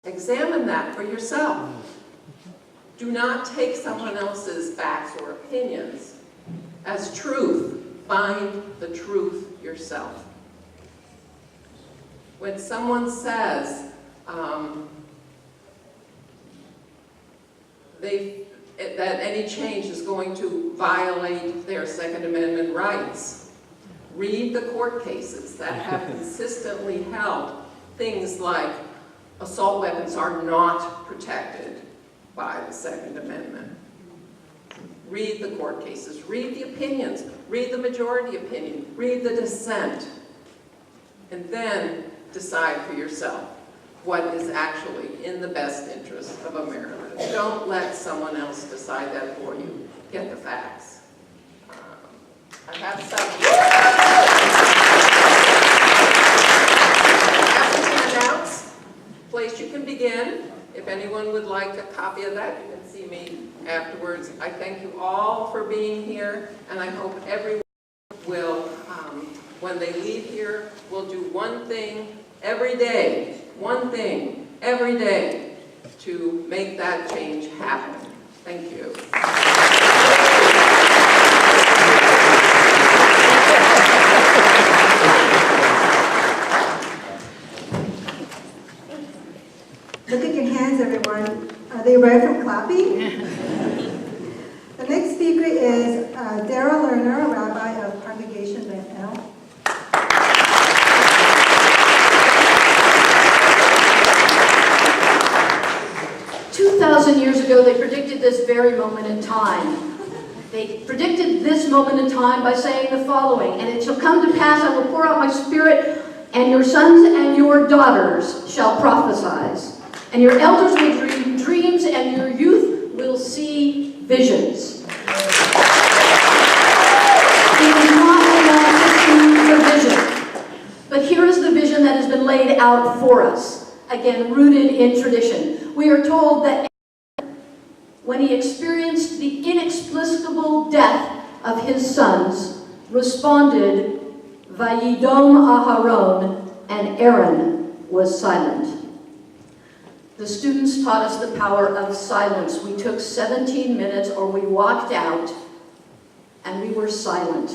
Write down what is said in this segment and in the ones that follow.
Examine that for yourself. Do not take someone else's facts or opinions as truth. Find the truth yourself. When someone says that any change is going to violate their Second Amendment rights, read the court cases that have consistently held things like assault weapons are not protected by the Second Amendment. Read the court cases, read the opinions, read the majority opinion, read the dissent, and then decide for yourself what is actually in the best interest of America. Don't let someone else decide that for you. Get the facts. I have some handouts. Place you can begin. If anyone would like a copy of that, you can see me afterwards. I thank you all for being here, and I hope everyone will, when they leave here, will do one thing every day, to make that change happen. Thank you. Look at your hands, everyone. Are they ready for clapping? The next speaker is Darrell Lerner, a rabbi of Congregation Bethel. 2,000 years ago, they predicted this very moment in time. They predicted this moment in time by saying the following, "And it shall come to pass, I will pour out my spirit, and your sons and your daughters shall prophesy. And your elders will dream dreams, and your youth will see visions." It is not enough to see your vision. But here is the vision that has been laid out for us. Again, rooted in tradition. We are told that when he experienced the inexplicable death of his sons, responded, "Vayidom Aharon," and Aaron was silent. The students taught us the power of silence. We took 17 minutes, or we walked out, and we were silent.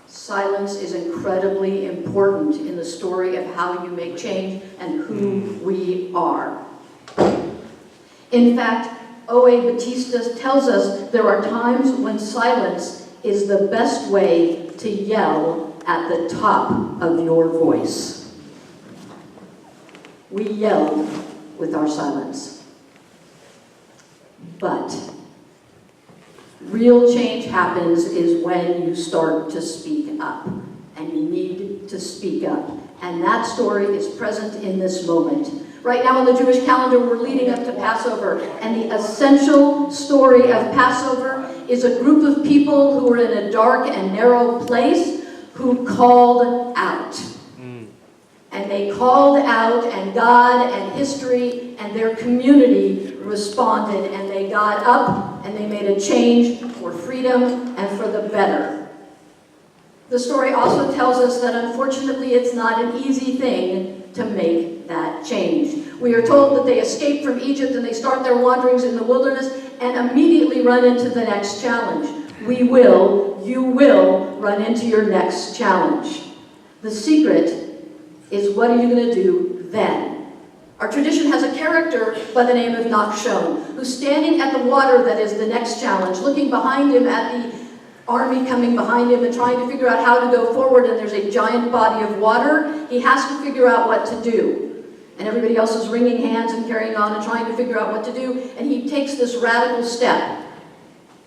Silence is incredibly important in the story of how you make change and who we are. In fact, O.A. Batista tells us there are times when silence is the best way to yell at the top of your voice. We yelled with our silence. But real change happens is when you start to speak up, and you need to speak up. And that story is present in this moment. Right now on the Jewish calendar, we're leading up to Passover, and the essential story of Passover is a group of people who were in a dark and narrow place who called out. And they called out, and God and history and their community responded, and they got up and they made a change for freedom and for the better. The story also tells us that unfortunately it's not an easy thing to make that change. We are told that they escape from Egypt and they start their wanderings in the wilderness and immediately run into the next challenge. You will run into your next challenge. The secret is, what are you going to do then? Our tradition has a character by the name of Nachshon, who's standing at the water that is the next challenge, looking behind him at the army coming behind him and trying to figure out how to go forward, and there's a giant body of water. He has to figure out what to do. And everybody else is wringing hands and carrying on and trying to figure out what to do, and he takes this radical step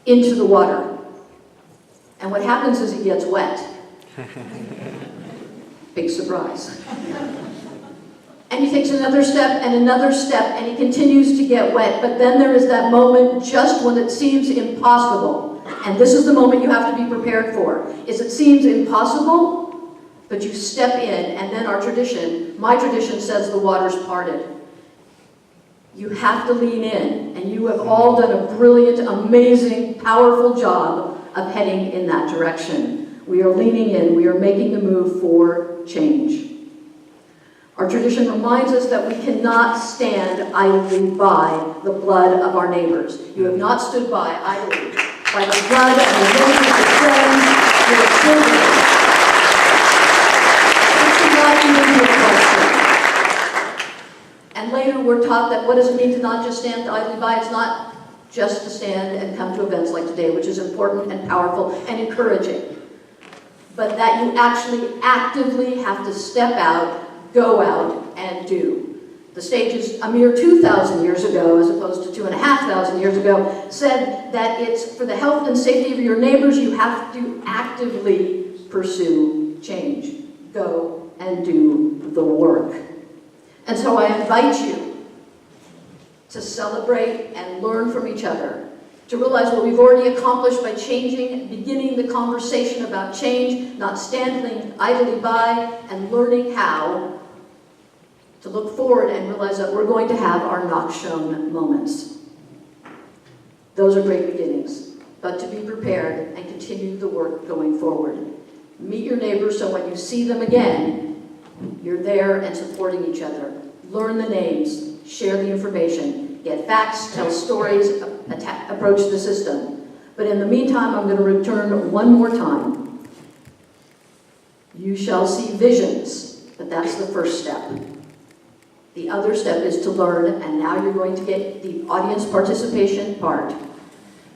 into the water. And what happens is he gets wet. Big surprise. And he takes another step, and he continues to get wet. But then there is that moment just when it seems impossible. And this is the moment you have to be prepared for. Is it seems impossible, but you step in, and then our tradition, my tradition, says the water's parted. You have to lean in, and you have all done a brilliant, amazing, powerful job of heading in that direction. We are leaning in. We are making the move for change. Our tradition reminds us that we cannot stand idly by the blood of our neighbors. You have not stood by idly by the blood of your neighbors, your friends, your children. This should not even be a question. And later we're taught that what does it mean to not just stand idly by? It's not just to stand and come to events like today, which is important and powerful and encouraging, but that you actually actively have to step out, go out, and do. The stages a mere 2,000 years ago, as opposed to 2,500 years ago, said that it's for the health and safety of your neighbors, you have to actively pursue change. Go and do the work. And so I invite you to celebrate and learn from each other, to realize what we've already accomplished by changing, beginning the conversation about change, not standing idly by, and learning how to look forward and realize that we're going to have our not-shown moments. Those are great beginnings, but to be prepared and continue the work going forward. Meet your neighbors so when you see them again, you're there and supporting each other. Learn the names, share the information, get facts, tell stories, approach the system. But in the meantime, I'm going to return one more time. You shall see visions, but that's the first step. The other step is to learn, and now you're going to get the audience participation part.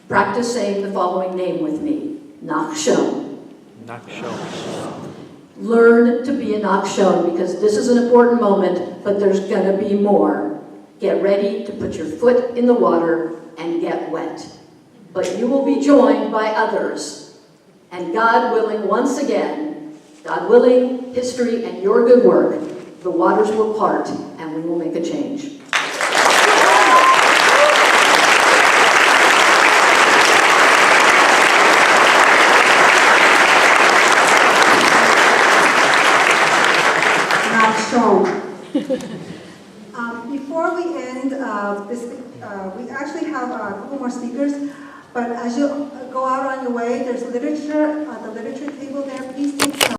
Practice saying the following name with me. Nachshon. Nachshon. Learn to be a Nachshon, because this is an important moment, but there's going to be more. Get ready to put your foot in the water and get wet. But you will be joined by others. And God willing, once again, God willing, history and your good work, the waters will part and we will make a change. Before we end this, we actually have a couple more speakers, but as you go out on your way, there's literature at the literature table there. Please take some.